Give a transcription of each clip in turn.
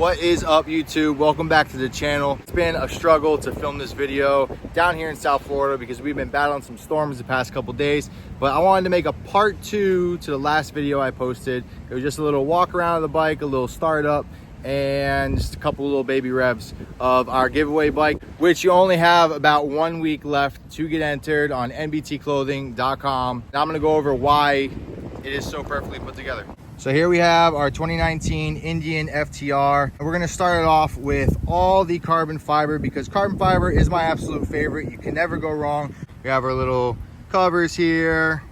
What is up, YouTube? Welcome back to the channel. It's been a struggle to film this video down here in South Florida because we've been battling some storms the past couple days, but I wanted to make a part 2 to the last video I posted. It was just a little walk around of the bike, a little startup, and just a couple little baby revs of our giveaway bike, which you only have about 1 week left to get entered on nbtclothing.com. Now I'm going to go over why it is so perfectly put together. So here we have our 2019 Indian FTR. We're going to start it off with all the carbon fiber because carbon fiber is my absolute favorite. You can never go wrong. We have our little covers here,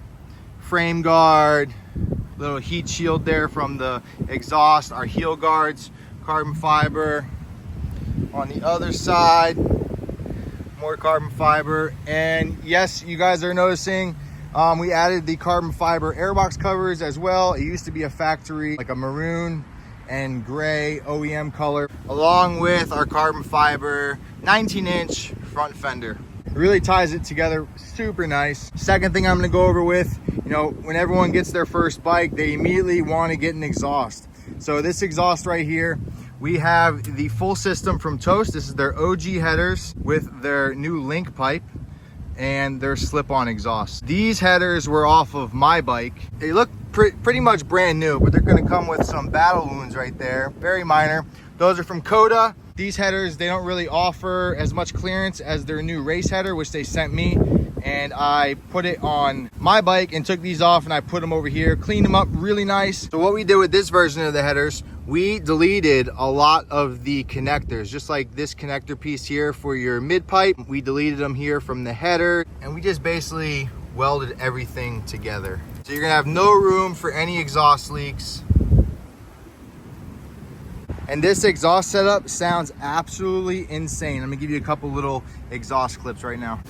frame guard, little heat shield there from the exhaust, our heel guards, carbon fiber. On the other side, more carbon fiber. And yes, you guys are noticing we added the carbon fiber airbox covers as well. It used to be a factory, like a maroon and gray OEM color, along with our carbon fiber 19-inch front fender. It really ties it together super nice. Second thing I'm gonna go over with, you know, when everyone gets their first bike, they immediately want to get an exhaust. So this exhaust right here, we have the full system from Toce. This is their OG headers with their new link pipe and their slip-on exhaust. These headers were off of my bike. They look pretty much brand new, but they're gonna come with some battle wounds right there, very minor. Those are from Coda. These headers, they don't really offer as much clearance as their new race header, which they sent me, and I put it on my bike and took these off and I put them over here, cleaned them up really nice. So what we did with this version of the headers, we deleted a lot of the connectors, just like this connector piece here for your mid pipe. We deleted them here from the header and we just basically welded everything together. So you're gonna have no room for any exhaust leaks. And this exhaust setup sounds absolutely insane. I'm gonna give you a couple little exhaust clips right now.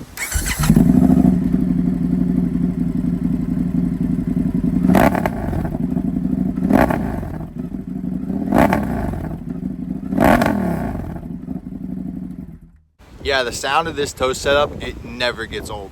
Yeah, the sound of this Toce setup, it never gets old.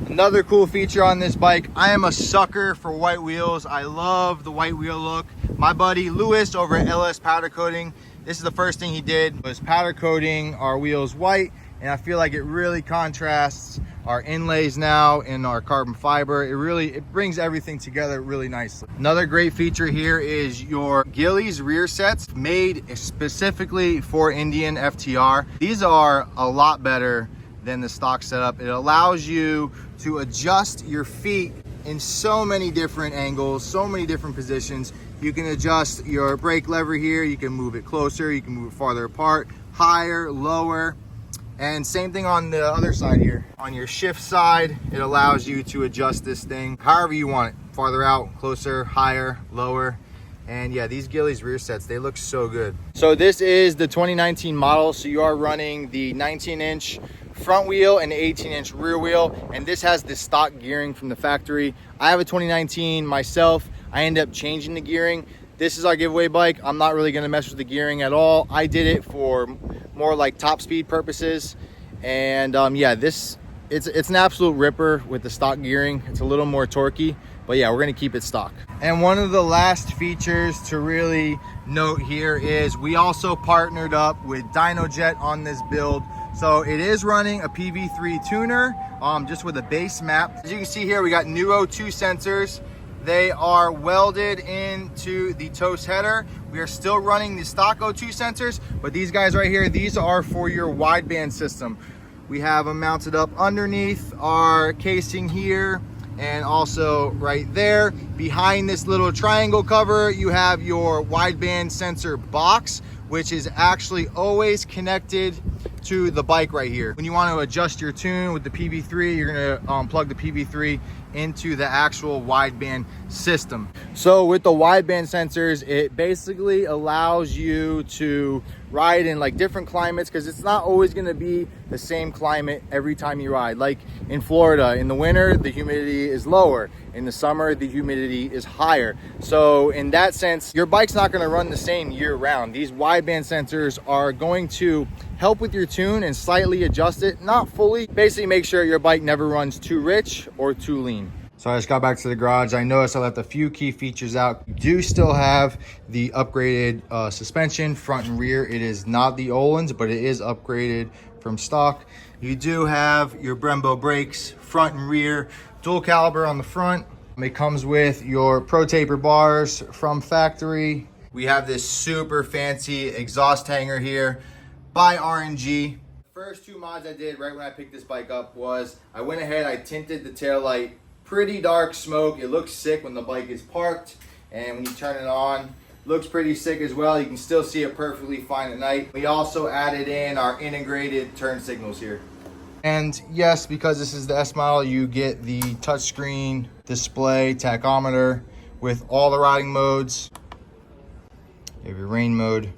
Another cool feature on this bike, I am a sucker for white wheels. I love the white wheel look. My buddy Lewis over at LS Powder Coating, this is the first thing he did, was powder coating our wheels white, and I feel like it really contrasts our inlays now in our carbon fiber. It brings everything together really nicely. Another great feature here is your Gillies rear sets, made specifically for Indian FTR. These are a lot better than the stock setup. It allows you to adjust your feet in so many different angles, so many different positions. You can adjust your brake lever here, you can move it closer, you can move it farther apart, higher, lower. And same thing on the other side here. On your shift side, it allows you to adjust this thing however you want it. Farther out, closer, higher, lower. And yeah, these Gillies rear sets, they look so good. So this is the 2019 model. So you are running the 19-inch front wheel and 18-inch rear wheel. And this has the stock gearing from the factory. I have a 2019 myself. I ended up changing the gearing. This is our giveaway bike. I'm not really gonna mess with the gearing at all. I did it for more like top speed purposes. And yeah, it's an absolute ripper with the stock gearing. It's a little more torquey, but yeah, we're gonna keep it stock. And one of the last features to really note here is we also partnered up with Dynojet on this build. So it is running a PV3 tuner, just with a base map. As you can see here, we got new O2 sensors. They are welded into the Toce header. We are still running the stock O2 sensors, but these guys right here, these are for your wideband system. We have them mounted up underneath our casing here and also right there. Behind this little triangle cover, you have your wideband sensor box, which is actually always connected to the bike right here. When you want to adjust your tune with the PV3, you're gonna plug the PV3 into the actual wideband system. So with the wideband sensors, it basically allows you to ride in like different climates, because it's not always going to be the same climate every time you ride. Like in Florida, in the winter, the humidity is lower. In the summer, the humidity is higher. So in that sense, your bike's not going to run the same year round. These wideband sensors are going to help with your tune and slightly adjust it, not fully. Basically make sure your bike never runs too rich or too lean. So I just got back to the garage. I noticed I left a few key features out. You do still have the upgraded suspension, front and rear. It is not the Olin's, but it is upgraded from stock. You do have your Brembo brakes, front and rear, dual caliber on the front. It comes with your Pro Taper bars from factory. We have this super fancy exhaust hanger here by RNG. First two mods I did right when I picked this bike up was I went ahead, I tinted the tail light. Pretty dark smoke. It looks sick when the bike is parked, and when you turn it on, looks pretty sick as well. You can still see it perfectly fine at night. We also added in our integrated turn signals here. And yes, because this is the S model, you get the touchscreen display tachometer with all the riding modes. You have your rain mode,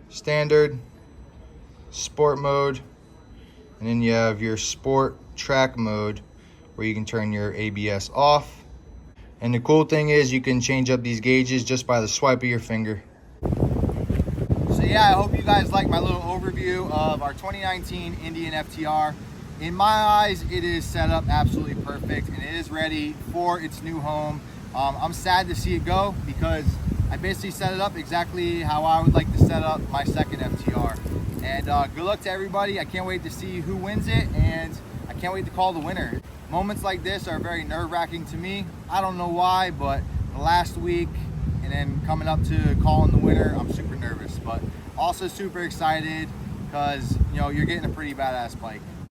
standard, sport mode, and then you have your sport track mode, where you can turn your ABS off. And the cool thing is you can change up these gauges just by the swipe of your finger. So yeah, I hope you guys like my little overview of our 2019 Indian FTR. In my eyes, it is set up absolutely perfect and it is ready for its new home. I'm sad to see it go because I basically set it up exactly how I would like to set up my second FTR. And good luck to everybody. I can't wait to see who wins it, and I can't wait to call the winner. Moments like this are very nerve-wracking to me. I don't know why, but the last week and then coming up to calling the winner, I'm super nervous, but also super excited because, you know, you're getting a pretty badass bike.